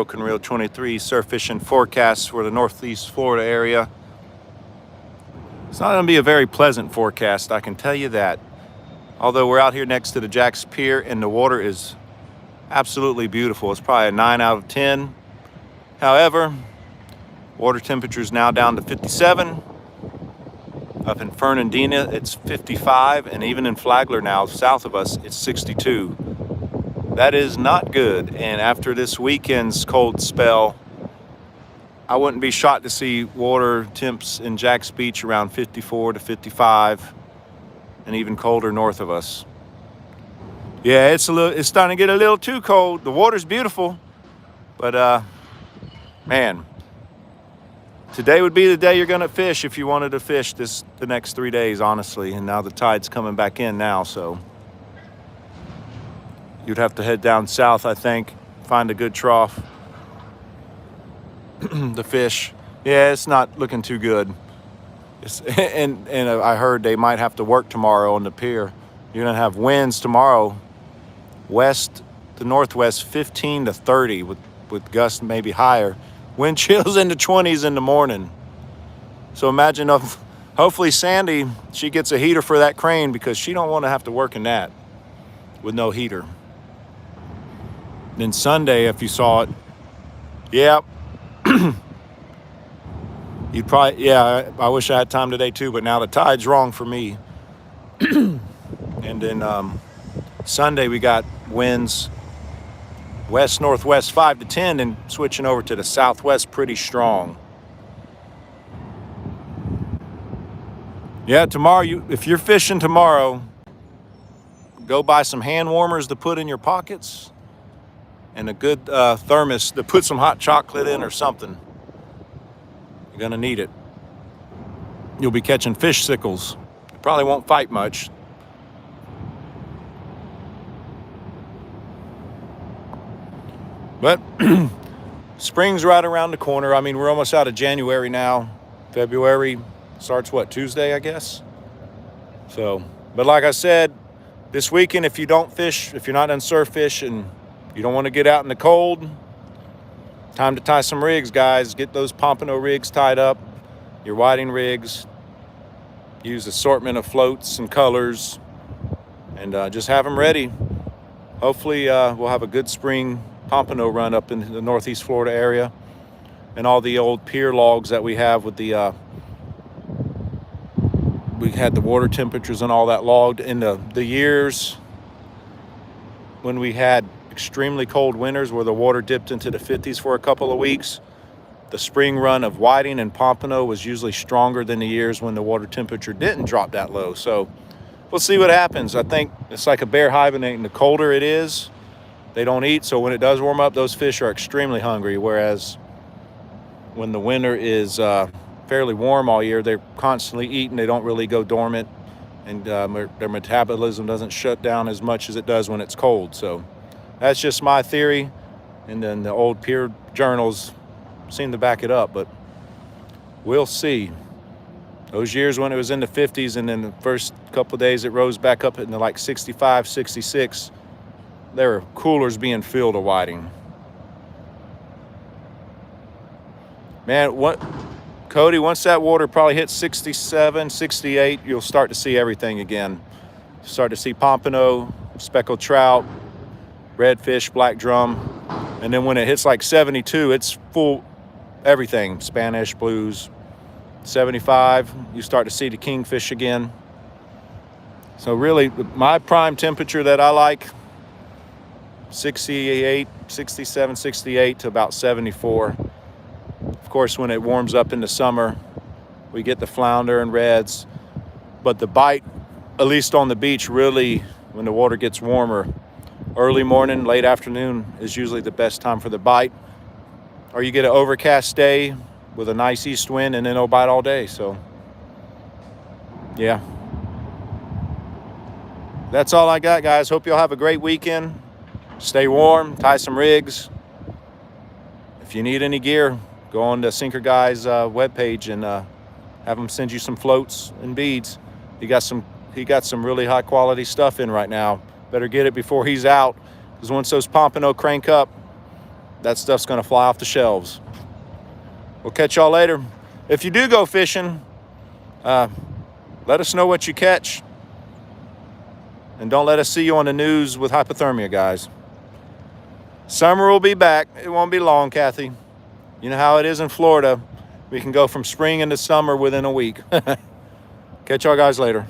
Broken Reel 23 surf fishing forecast for the Northeast Florida area. It's not going to be a very pleasant forecast, I can tell you that. Although we're out here next to the Jack's Pier and the water is absolutely beautiful. It's probably a 9 out of 10. However, water temperature is now down to 57. Up in Fernandina, it's 55. And even in Flagler now, south of us, it's 62. That is not good. And after this weekend's cold spell, I wouldn't be shocked to see water temps in Jack's Beach around 54 to 55 and even colder north of us. Yeah, it's starting to get a little too cold. The water's beautiful, but man, today would be the day you're gonna fish if you wanted to fish the next 3 days, honestly. And now the tide's coming back in now, so you'd have to head down south, I think, find a good trough to fish. Yeah, it's not looking too good. And I heard they might have to work tomorrow on the pier. You're gonna have winds tomorrow, west to northwest, 15 to 30 with gusts maybe higher. Wind chills in the 20s in the morning. So imagine hopefully Sandy, she gets a heater for that crane because she don't want to have to work in that with no heater. Then Sunday, if you saw it, yeah, you'd probably, yeah, I wish I had time today too, but now the tide's wrong for me. And then Sunday we got winds west northwest 5 to 10 and switching over to the southwest pretty strong. Yeah, tomorrow, if you're fishing tomorrow, go buy some hand warmers to put in your pockets and a good thermos to put some hot chocolate in or something. You're gonna need it. You'll be catching fish sickles. You probably won't fight much. But spring's right around the corner. I mean, we're almost out of January now. February starts what, Tuesday, I guess? So, but like I said, this weekend, if you don't fish, if you're not in surf fish and you don't want to get out in the cold, time to tie some rigs, guys. Get those pompano rigs tied up, your whiting rigs. Use assortment of floats and colors, and just have them ready. Hopefully, we'll have a good spring pompano run up in the Northeast Florida area, and all the old pier logs that we have with the we had the water temperatures and all that logged in the years when we had extremely cold winters where the water dipped into the 50s for a couple of weeks. The spring run of whiting and pompano was usually stronger than the years when the water temperature didn't drop that low. So we'll see what happens. I think it's like a bear hibernating. The colder it is, they don't eat. So when it does warm up, those fish are extremely hungry. Whereas when the winter is fairly warm all year, they're constantly eating. They don't really go dormant, and their metabolism doesn't shut down as much as it does when it's cold. So that's just my theory. And then the old pier journals seem to back it up, but we'll see. Those years when it was in the 50s and then the first couple of days it rose back up into like 65, 66, there were coolers being filled of whiting. Man, Cody, once that water probably hits 67, 68, you'll start to see everything again. Start to see pompano, speckled trout, redfish, black drum. And then when it hits like 72, it's full everything, Spanish, blues. 75, you start to see the kingfish again. So really, my prime temperature that I like, 68, 67, 68 to about 74. Of course, when it warms up in the summer, we get the flounder and reds. But the bite, at least on the beach, really, when the water gets warmer, early morning, late afternoon is usually the best time for the bite. Or you get an overcast day with a nice east wind and then it'll bite all day. So, yeah. That's all I got, guys. Hope you'll have a great weekend. Stay warm, tie some rigs. If you need any gear, go on to Sinker Guy's webpage and have him send you some floats and beads. He got some really high quality stuff in right now. Better get it before he's out, because once those pompano crank up, that stuff's going to fly off the shelves. We'll catch y'all later. If you do go fishing, let us know what you catch. And don't let us see you on the news with hypothermia, guys. Summer will be back. It won't be long, Kathy. You know how it is in Florida. We can go from spring into summer within a week. Catch y'all guys later.